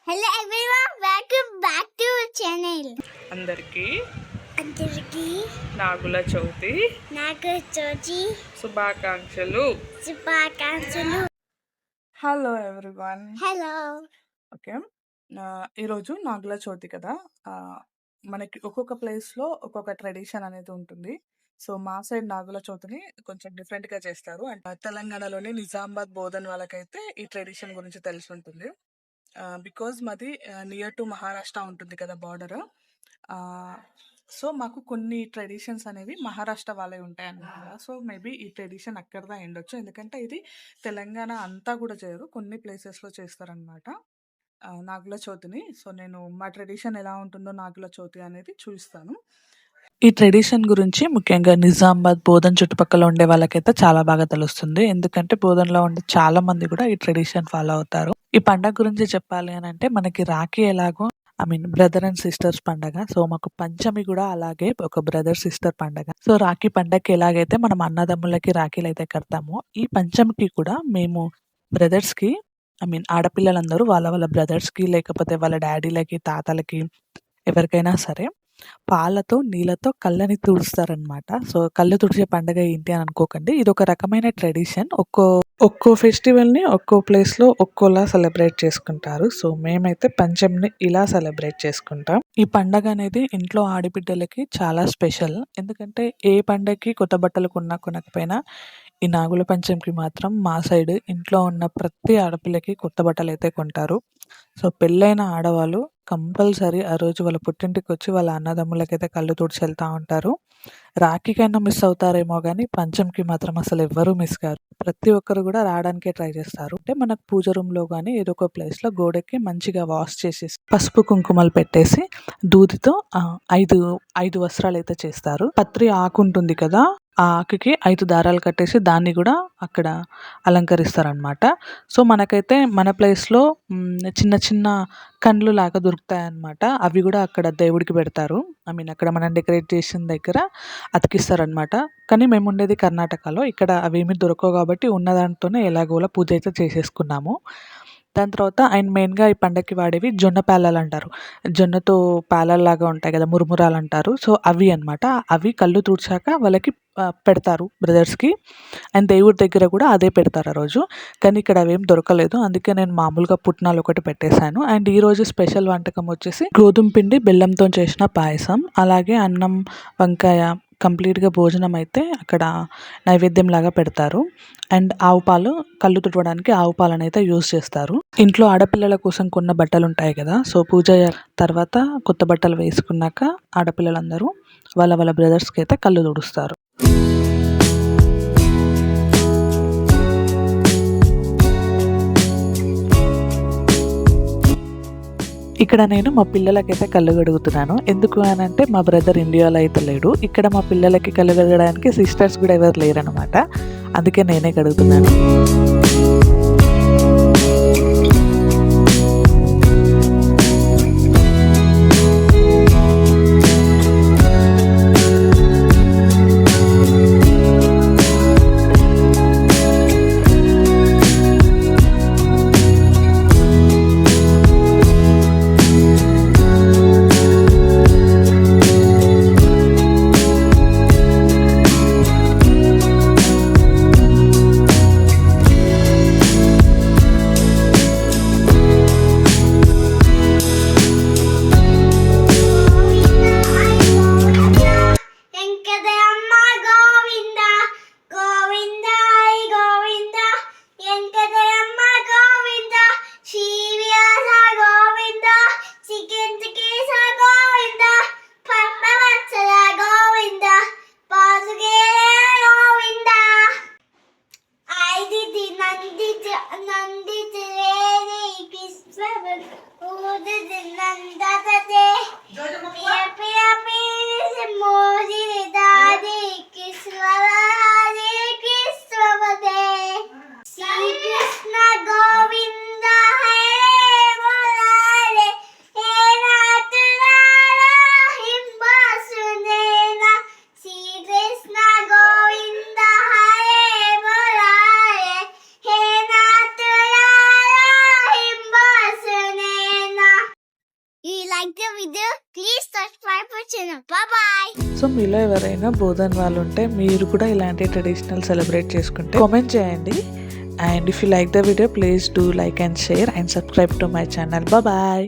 Hello everyone, welcome back to channel. అందరికీ నాగుల చవితి శుభాకాంక్షలు. Hello everyone. Hello. Okay, ఈరోజు నాగుల చవితి కదా. మనకి ఒక్కొక్క ప్లేస్లో ఒక్కొక్క ట్రెడిషన్ అనేది ఉంటుంది. సో మా సైడ్ నాగుల చవితిని కొంచెం డిఫరెంట్గా చేస్తారు. అంటే తెలంగాణలోని నిజామాబాద్ బోధన్ వాళ్ళకైతే ఈ ట్రెడిషన్ గురించి తెలిసి ఉంటుంది. బికాజ్ మాది నియర్ టు మహారాష్ట్ర ఉంటుంది కదా బార్డర్. సో మాకు కొన్ని ట్రెడిషన్స్ అనేవి మహారాష్ట్ర వాళ్ళే ఉంటాయి అన్నమాట. సో మేబీ ఈ ట్రెడిషన్ అక్కడదా ఉండొచ్చు, ఎందుకంటే ఇది తెలంగాణ అంతా కూడా చేయరు, కొన్ని ప్లేసెస్లో చేస్తారనమాట నాగుల చవితిని. సో నేను మా ట్రెడిషన్ ఎలా ఉంటుందో నాగుల చవితి అనేది చూపిస్తాను. ఈ ట్రెడిషన్ గురించి ముఖ్యంగా నిజామాబాద్ బోధన్ చుట్టుపక్కల ఉండే వాళ్ళకైతే చాలా బాగా తెలుస్తుంది, ఎందుకంటే బోధన్లో ఉండే చాలా మంది కూడా ఈ ట్రెడిషన్ ఫాలో అవుతారు. ఈ పండగ గురించి చెప్పాలి అని అంటే మనకి రాఖీ ఎలాగో బ్రదర్ అండ్ సిస్టర్స్ పండగ, సో మాకు పంచమి కూడా అలాగే ఒక బ్రదర్ సిస్టర్ పండగ. సో రాఖీ పండగకి ఎలాగైతే మనం అన్నదమ్ములకి రాఖీలు అయితే కడతామో, ఈ పంచమికి కూడా మేము బ్రదర్స్ కి ఆడపిల్లలందరూ వాళ్ళ వాళ్ళ బ్రదర్స్ కి లేకపోతే వాళ్ళ డాడీలకి తాతలకి ఎవరికైనా సరే పాలతో నీళ్ళతో కళ్ళని తుడుస్తారనమాట. సో కళ్ళు తుడిచే పండుగ ఏంటి అని అనుకోకండి, ఇది ఒక రకమైన ట్రెడిషన్. ఒక్కో ఫెస్టివల్ని ఒక్కో ప్లేస్లో ఒక్కోలా సెలబ్రేట్ చేసుకుంటారు. సో మేమైతే పంచమిని ఇలా సెలబ్రేట్ చేసుకుంటాం. ఈ పండగ అనేది ఇంట్లో ఆడబిడ్డలకి చాలా స్పెషల్, ఎందుకంటే ఏ పండగకి కొత్త బట్టలు కొనకపోయినా ఈ నాగుల పంచమికి మాత్రం మా సైడ్ ఇంట్లో ఉన్న ప్రతి ఆడపిల్లకి కొత్త బట్టలు అయితే కొంటారు. సో పెళ్ళైన ఆడవాళ్ళు కంపల్సరీ ఆ రోజు వాళ్ళ పుట్టింటికి వచ్చి వాళ్ళ అన్నదమ్ములకైతే కళ్ళు తుడిచి వెళ్తూ ఉంటారు. రాఖీకైనా మిస్ అవుతారేమో కానీ పంచమికి మాత్రం అసలు ఎవ్వరూ మిస్ కారు. ప్రతి ఒక్కరు కూడా రావడానికే ట్రై చేస్తారు. అంటే మనకు పూజ రూమ్లో కానీ ఏదో ఒక ప్లేస్లో గోడకి మంచిగా వాష్ చేసేసి పసుపు కుంకుమలు పెట్టేసి దూదితో ఐదు వస్త్రాలు అయితే చేస్తారు. పత్రి ఆకు ఉంటుంది కదా, ఆ ఆకుకి 5 దారాలు కట్టేసి దాన్ని కూడా అక్కడ అలంకరిస్తారనమాట. సో మనకైతే మన ప్లేస్లో చిన్న చిన్న కండ్లు లాగా దొరుకుతాయి అన్నమాట. అవి కూడా అక్కడ దేవుడికి పెడతారు. అక్కడ మనం డెకరేట్ చేసిన దగ్గర అతికిస్తారనమాట. కానీ మేము ఉండేది కర్ణాటకలో, ఇక్కడ అవేమి దొరకవు కాబట్టి ఉన్న దాంట్తోనే ఎలాగోలా పూజ అయితే చేసేసుకున్నాము. దాని తర్వాత ఆయన మెయిన్గా ఈ పండగకి వాడేవి జొన్న పేలాలు అంటారు. జొన్నతో పేలాల్లాగా ఉంటాయి కదా, మురుమురాలు అంటారు. సో అవి అనమాట. అవి కళ్ళు తుడిచాక వాళ్ళకి పెడతారు బ్రదర్స్కి, అండ్ దేవుడి దగ్గర కూడా అదే పెడతారు ఆ రోజు. కానీ ఇక్కడ అవేం దొరకలేదు, అందుకే నేను మామూలుగా పుట్నాలు ఒకటి పెట్టేశాను. అండ్ ఈరోజు స్పెషల్ వంటకం వచ్చేసి గోధుమ పిండి బెల్లంతో చేసిన పాయసం, అలాగే అన్నం వంకాయ కంప్లీట్గా భోజనం అయితే అక్కడ నైవేద్యం లాగా పెడతారు. అండ్ ఆవు పాలు, కళ్ళు తుడవడానికి ఆవు పాలను అయితే యూజ్ చేస్తారు. ఇంట్లో ఆడపిల్లల కోసం కొన్న బట్టలు ఉంటాయి కదా, సో పూజ తర్వాత కొత్త బట్టలు వేసుకున్నాక ఆడపిల్లలందరూ వాళ్ళ వాళ్ళ బ్రదర్స్కి అయితే కళ్ళు తుడుస్తారు. ఇక్కడ నేను మా పిల్లలకైతే కళ్ళు కడుగుతున్నాను. ఎందుకు అని అంటే మా బ్రదర్ ఇండియాలో అయితే లేడు, ఇక్కడ మా పిల్లలకి కళ్ళు కడగడానికి సిస్టర్స్ కూడా ఎవరు లేరనమాట, అందుకే నేనే కడుగుతున్నాను. like the video, please subscribe our channel. Bye bye. So మీలో ఎవరైనా బోధన్ వాళ్ళు ఉంటే మీరు కూడా ఇలాంటి ట్రెడిషనల్ సెలబ్రేట్ చేసుకుంటే కామెంట్ చేయండి. And if you like the video please do like and share and subscribe to my channel. Bye.